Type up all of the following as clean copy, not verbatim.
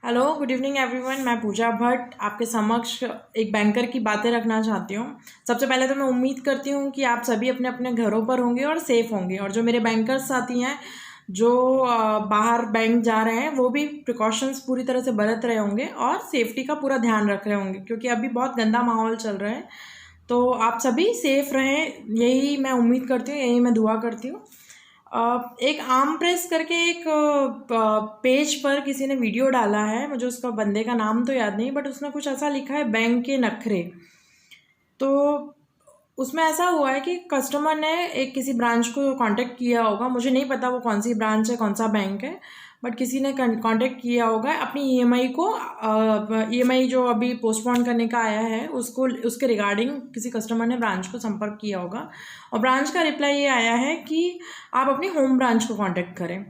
Hello, good evening everyone. मैं पूजा भट्ट आपके समक्ष एक बैंकर की बातें रखना चाहती हूँ। सबसे पहले तो मैं उम्मीद करती हूँ कि आप सभी अपने अपने घरों पर होंगे और सेफ़ होंगे, और जो मेरे बैंकर्स साथी हैं जो बाहर बैंक जा रहे हैं वो भी प्रिकॉशंस पूरी तरह से बरत रहे होंगे और सेफ्टी का पूरा ध्यान रख रहे होंगे, क्योंकि अभी बहुत गंदा माहौल चल रहा है। तो आप सभी सेफ़ रहें, यही मैं उम्मीद करती हूँ, यही मैं दुआ करती हूँ। एक आर्म प्रेस करके एक पेज पर किसी ने वीडियो डाला है, मुझे उसका बंदे का नाम तो याद नहीं, बट उसने कुछ ऐसा लिखा है, बैंक के नखरे। तो उसमें ऐसा हुआ है कि कस्टमर ने एक किसी ब्रांच को कांटेक्ट किया होगा, मुझे नहीं पता वो कौन सी ब्रांच है, कौन सा बैंक है, बट किसी ने कांटेक्ट किया होगा अपनी ईएमआई को। ईएमआई जो अभी पोस्टपोन करने का आया है उसको, उसके रिगार्डिंग किसी कस्टमर ने ब्रांच को संपर्क किया होगा, और ब्रांच का रिप्लाई ये आया है कि आप अपनी होम ब्रांच को कांटेक्ट करें।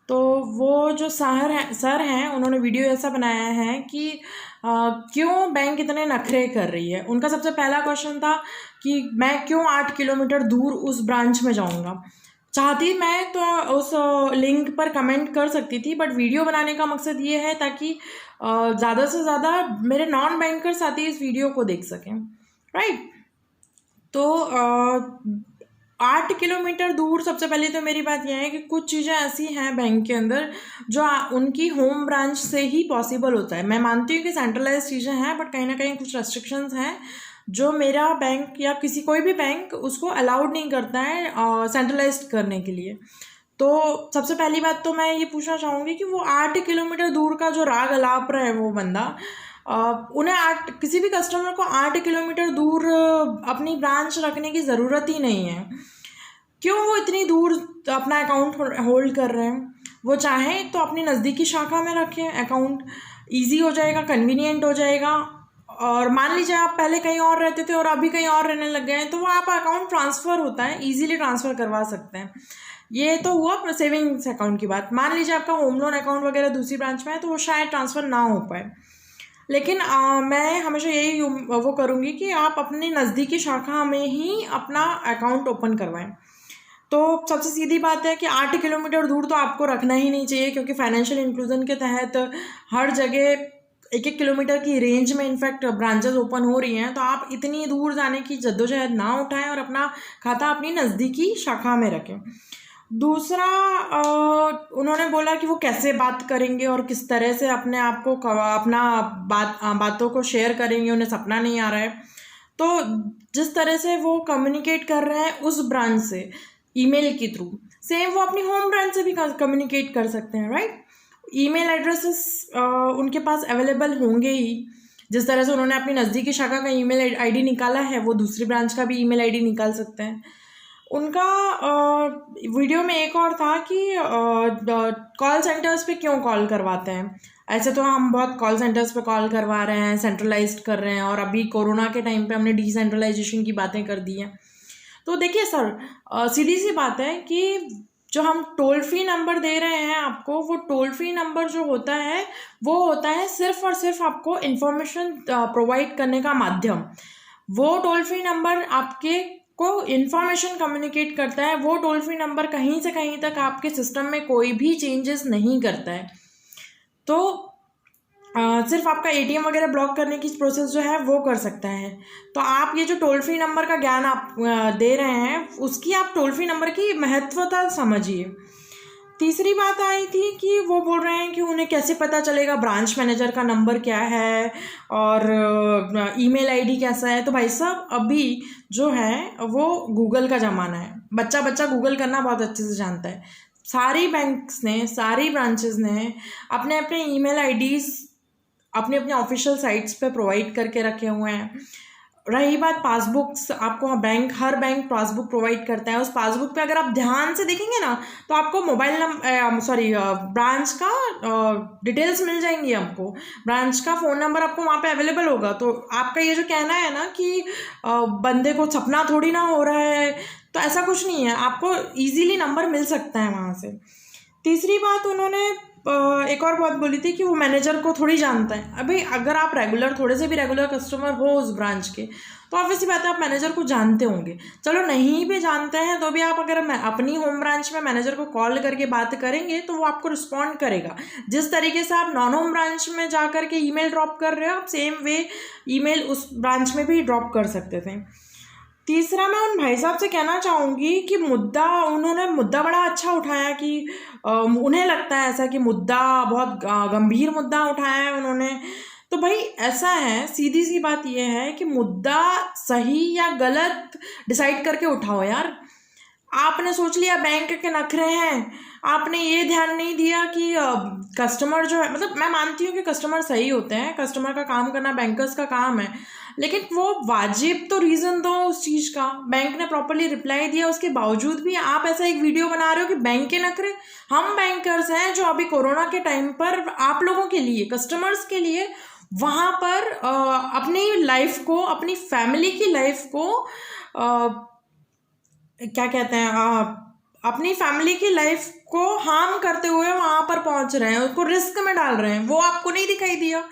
तो वो जो सर हैं उन्होंने वीडियो ऐसा बनाया है कि क्यों बैंक इतने नखरे कर रही है। उनका सबसे पहला क्वेश्चन था कि मैं क्यों 8 किलोमीटर दूर उस ब्रांच में जाऊंगा। चाहती मैं तो उस लिंक पर कमेंट कर सकती थी, बट वीडियो बनाने का मकसद ये है ताकि ज़्यादा से ज़्यादा मेरे नॉन बैंकर साथी इस वीडियो को देख सकें, राइट। तो 8 किलोमीटर दूर, सबसे पहले तो मेरी बात यह है कि कुछ चीज़ें ऐसी हैं बैंक के अंदर जो उनकी होम ब्रांच से ही पॉसिबल होता है। मैं मानती हूँ कि सेंट्रलाइज चीज़ें हैं, बट कहीं ना कहीं कुछ रेस्ट्रिक्शंस हैं जो मेरा बैंक या किसी कोई भी बैंक उसको अलाउड नहीं करता है सेंट्रलाइज करने के लिए। तो सबसे पहली बात तो मैं ये पूछना चाहूँगी कि वो 8 किलोमीटर दूर का जो राग अलाप रहा है वो बंदा, उन्हें किसी भी कस्टमर को 8 किलोमीटर दूर अपनी ब्रांच रखने की ज़रूरत ही नहीं है। क्यों वो इतनी दूर अपना अकाउंट होल्ड कर रहे हैं? वो चाहें तो अपनी नज़दीकी शाखा में रखें अकाउंट, ईजी हो जाएगा, कन्वीनियंट हो जाएगा। और मान लीजिए आप पहले कहीं और रहते थे और अभी कहीं और रहने लग गए हैं, तो वो आप अकाउंट ट्रांसफ़र होता है, ईजीली ट्रांसफ़र करवा सकते हैं। ये तो हुआ सेविंग्स अकाउंट की बात। मान लीजिए आपका होम लोन अकाउंट वगैरह दूसरी ब्रांच में है तो वो शायद ट्रांसफ़र ना हो पाए, लेकिन मैं हमेशा यही वो करूँगी कि आप अपनी नज़दीकी शाखा में ही अपना अकाउंट ओपन करवाएं। तो सबसे सीधी बात है कि 8 किलोमीटर दूर तो आपको रखना ही नहीं चाहिए, क्योंकि फाइनेंशियल इंक्लूजन के तहत हर जगह 1-1 किलोमीटर की रेंज में इनफैक्ट ब्रांचेस ओपन हो रही हैं। तो आप इतनी दूर जाने की जद्दोजहद ना उठाएं और अपना खाता अपनी नज़दीकी शाखा में रखें। दूसरा, उन्होंने बोला कि वो कैसे बात करेंगे और किस तरह से अपने आप को अपना बातों को शेयर करेंगे, उन्हें सपना नहीं आ रहा है। तो जिस तरह से वो कम्युनिकेट कर रहे हैं उस ब्रांच से ईमेल के थ्रू, सेम वो अपनी होम ब्रांच से भी कम्युनिकेट कर सकते हैं, राइट। ईमेल एड्रेसेस उनके पास अवेलेबल होंगे ही। जिस तरह से उन्होंने अपनी नज़दीकी शाखा का ईमेल आईडी निकाला है, वो दूसरी ब्रांच का भी ईमेल आईडी निकाल सकते हैं। उनका वीडियो में एक और था कि कॉल सेंटर्स पे क्यों कॉल करवाते हैं। ऐसे तो हम बहुत कॉल सेंटर्स पे कॉल करवा रहे हैं, सेंट्रलाइज्ड कर रहे हैं, और अभी कोरोना के टाइम पे हमने डिसेंट्रलाइजेशन की बातें कर दी हैं। तो देखिए सर, सीधी सी बात है कि जो हम टोल फ्री नंबर दे रहे हैं आपको, वो टोल फ्री नंबर जो होता है वो होता है सिर्फ और सिर्फ आपको इन्फॉर्मेशन प्रोवाइड करने का माध्यम। वो टोल फ्री नंबर आपके को इन्फॉर्मेशन कम्युनिकेट करता है। वो टोल फ्री नंबर कहीं से कहीं तक आपके सिस्टम में कोई भी चेंजेस नहीं करता है। तो सिर्फ आपका एटीएम वगैरह ब्लॉक करने की प्रोसेस जो है वो कर सकता है। तो आप ये जो टोल फ्री नंबर का ज्ञान आप दे रहे हैं, उसकी आप टोल फ्री नंबर की महत्वता समझिए। तीसरी बात आई थी कि वो बोल रहे हैं कि उन्हें कैसे पता चलेगा ब्रांच मैनेजर का नंबर क्या है और ईमेल आईडी कैसा है। तो भाई साहब, अभी जो है वो गूगल का ज़माना है। बच्चा बच्चा गूगल करना बहुत अच्छे से जानता है। सारी बैंक्स ने, सारी ब्रांचेस ने अपने अपने ईमेल आईडीज़ अपने अपने ऑफिशियल साइट्स पे प्रोवाइड करके रखे हुए हैं। रही बात पासबुक्स, आपको बैंक, हर बैंक पासबुक प्रोवाइड करता है। उस पासबुक पे अगर आप ध्यान से देखेंगे ना, तो आपको ब्रांच का डिटेल्स मिल जाएंगी। आपको ब्रांच का फ़ोन नंबर आपको वहाँ पे अवेलेबल होगा। तो आपका ये जो कहना है ना कि बंदे को सपना थोड़ी ना हो रहा है, तो ऐसा कुछ नहीं है, आपको ईजीली नंबर मिल सकता है वहाँ से। तीसरी बात, उन्होंने एक और बात बोली थी कि वो मैनेजर को थोड़ी जानता है। अभी अगर आप थोड़े से भी रेगुलर कस्टमर हो उस ब्रांच के, तो ऑब्वियसली बात है आप मैनेजर को जानते होंगे। चलो नहीं भी जानते हैं तो भी आप अगर अपनी होम ब्रांच में मैनेजर को कॉल करके बात करेंगे तो वो आपको रिस्पॉन्ड करेगा। जिस तरीके से आप नॉन होम ब्रांच में जा करके ईमेल ड्रॉप कर रहे हो, आप सेम वे ईमेल उस ब्रांच में भी ड्रॉप कर सकते थे। तीसरा, मैं उन भाई साहब से कहना चाहूँगी कि उन्होंने मुद्दा बड़ा अच्छा उठाया कि उन्हें लगता है ऐसा कि मुद्दा बहुत गंभीर मुद्दा उठाया है उन्होंने। तो भाई ऐसा है, सीधी सी बात यह है कि मुद्दा सही या गलत डिसाइड करके उठाओ यार। आपने सोच लिया बैंक के नखरे हैं, आपने ये ध्यान नहीं दिया कि कस्टमर जो है, मतलब मैं मानती हूँ कि कस्टमर सही होते हैं, कस्टमर का काम करना बैंकर्स का काम है, लेकिन वो वाजिब तो रीज़न दो उस चीज़ का। बैंक ने प्रॉपरली रिप्लाई दिया, उसके बावजूद भी आप ऐसा एक वीडियो बना रहे हो कि बैंक के नखरे। हम बैंकर्स हैं जो अभी कोरोना के टाइम पर आप लोगों के लिए, कस्टमर्स के लिए वहाँ पर अपनी लाइफ को, अपनी फैमिली की लाइफ को क्या कहते हैं, अपनी फैमिली की लाइफ को हार्म करते हुए वहाँ पर पहुँच रहे हैं, उसको रिस्क में डाल रहे हैं। वो आपको नहीं दिखाई दिया,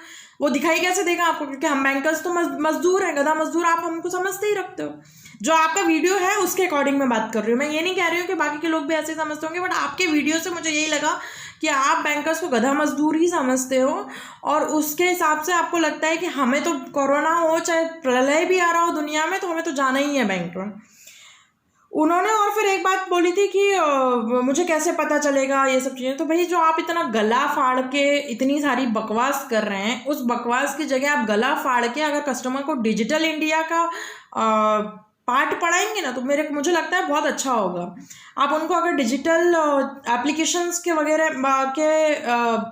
वो दिखाई कैसे देगा आपको? क्योंकि हम बैंकर्स तो मजदूर हैं, गधा मजदूर, आप हमको समझते ही रखते हो। जो आपका वीडियो है उसके अकॉर्डिंग मैं बात कर रही हूँ। मैं ये नहीं कह रही हूँ कि बाकी के लोग भी ऐसे समझते होंगे, बट आपके वीडियो से मुझे यही लगा कि आप बैंकर्स को गधा मजदूर ही समझते हो, और उसके हिसाब से आपको लगता है कि हमें तो कोरोना हो चाहे प्रलय भी आ रहा हो दुनिया में, तो हमें तो जाना ही है बैंक में। उन्होंने और फिर एक बात बोली थी कि मुझे कैसे पता चलेगा ये सब चीज़ें। तो भाई जो आप इतना गला फाड़ के इतनी सारी बकवास कर रहे हैं, उस बकवास की जगह आप गला फाड़ के अगर कस्टमर को डिजिटल इंडिया का पार्ट पढ़ाएंगे ना, तो मुझे लगता है बहुत अच्छा होगा। आप उनको अगर डिजिटल एप्लीकेशंस के वगैरह के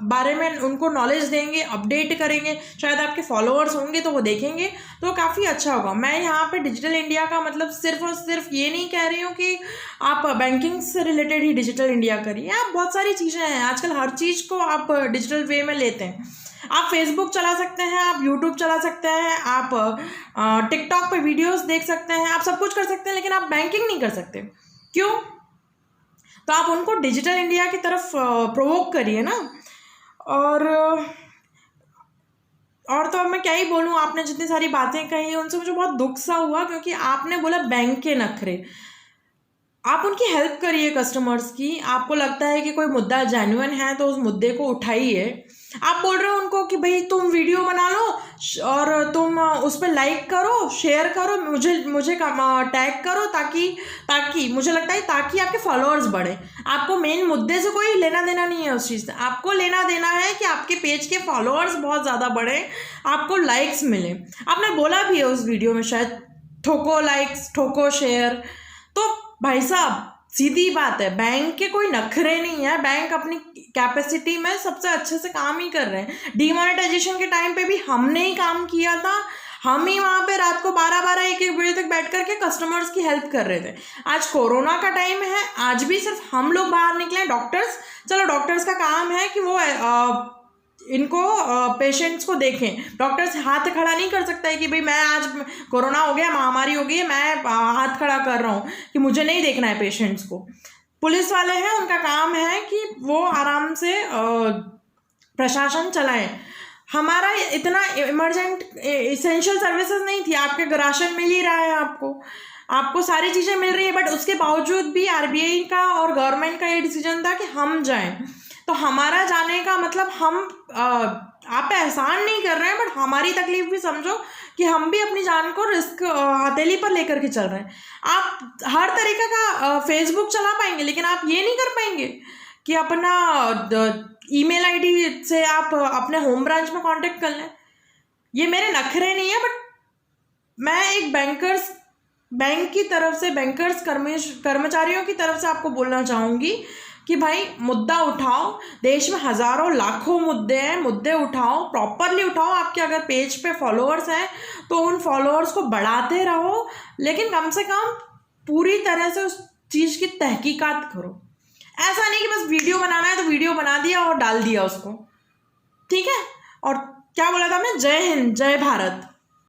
बारे में उनको नॉलेज देंगे, अपडेट करेंगे, शायद आपके फॉलोअर्स होंगे तो वो देखेंगे, तो काफ़ी अच्छा होगा। मैं यहाँ पे डिजिटल इंडिया का मतलब सिर्फ और सिर्फ ये नहीं कह रही हूँ कि आप बैंकिंग से रिलेटेड ही डिजिटल इंडिया करिए। आप बहुत सारी चीज़ें हैं, आजकल हर चीज़ को आप डिजिटल वे में लेते हैं। आप फेसबुक चला सकते हैं, आप यूट्यूब चला सकते हैं, आप टिकटॉक पे वीडियोस देख सकते हैं, आप सब कुछ कर सकते हैं, लेकिन आप बैंकिंग नहीं कर सकते। क्यों? तो आप उनको डिजिटल इंडिया की तरफ प्रोवोक करिए ना। और तो अब मैं क्या ही बोलूँ, आपने जितनी सारी बातें कही उनसे मुझे बहुत दुख सा हुआ, क्योंकि आपने बोला बैंक के नखरे। आप उनकी हेल्प करिए कस्टमर्स की। आपको लगता है कि कोई मुद्दा जेन्युइन है तो उस मुद्दे को उठाइए। आप बोल रहे हो उनको कि भाई तुम वीडियो बना लो और तुम उस पर लाइक करो, शेयर करो, मुझे टैग करो, ताकि मुझे लगता है ताकि आपके फॉलोअर्स बढ़े। आपको मेन मुद्दे से कोई लेना देना नहीं है उस चीज़ से। आपको लेना देना है कि आपके पेज के फॉलोअर्स बहुत ज़्यादा बढ़े, आपको लाइक्स मिले। आपने बोला भी है उस वीडियो में शायद, ठोको लाइक्स, ठोको शेयर। तो भाई साहब सीधी बात है, बैंक के कोई नखरे नहीं है। बैंक अपनी कैपेसिटी में सबसे अच्छे से काम ही कर रहे हैं। डीमोनेटाइजेशन के टाइम पे भी हमने ही काम किया था। हम ही वहाँ पे रात को 12-12, 1-1 बजे तक बैठ करके कस्टमर्स की हेल्प कर रहे थे। आज कोरोना का टाइम है, आज भी सिर्फ हम लोग बाहर निकले। डॉक्टर्स, चलो डॉक्टर्स का काम है कि वो इनको पेशेंट्स को देखें। डॉक्टर्स हाथ खड़ा नहीं कर सकता है कि भाई मैं आज कोरोना हो गया, महामारी हो गई है, मैं हाथ खड़ा कर रहा हूँ कि मुझे नहीं देखना है पेशेंट्स को। पुलिस वाले हैं, उनका काम है कि वो आराम से प्रशासन चलाएं। हमारा इतना इमरजेंट इसेंशियल सर्विसेज नहीं थी। आपके राशन मिल ही रहा है, आपको सारी चीज़ें मिल रही है, बट उसके बावजूद भी आरबीआई का और गवर्नमेंट का ये डिसीजन था कि हम जाएं। तो हमारा जाने का मतलब हम आप पे एहसान नहीं कर रहे हैं, बट हमारी तकलीफ भी समझो कि हम भी अपनी जान को रिस्क हथेली पर लेकर के चल रहे हैं। आप हर तरीके का फेसबुक चला पाएंगे, लेकिन आप ये नहीं कर पाएंगे कि अपना ईमेल आईडी से आप अपने होम ब्रांच में कांटेक्ट कर लें। ये मेरे नखरे नहीं है, बट मैं एक बैंक की तरफ से, बैंकर्स कर्मचारियों की तरफ से आपको बोलना चाहूँगी कि भाई मुद्दा उठाओ। देश में हज़ारों लाखों मुद्दे हैं, मुद्दे उठाओ, प्रॉपरली उठाओ। आपके अगर पेज पे फॉलोअर्स हैं तो उन फॉलोअर्स को बढ़ाते रहो, लेकिन कम से कम पूरी तरह से उस चीज़ की तहकीकात करो। ऐसा नहीं कि बस वीडियो बनाना है तो वीडियो बना दिया और डाल दिया उसको, ठीक है। और क्या बोला था मैं? जय हिंद, जय भारत।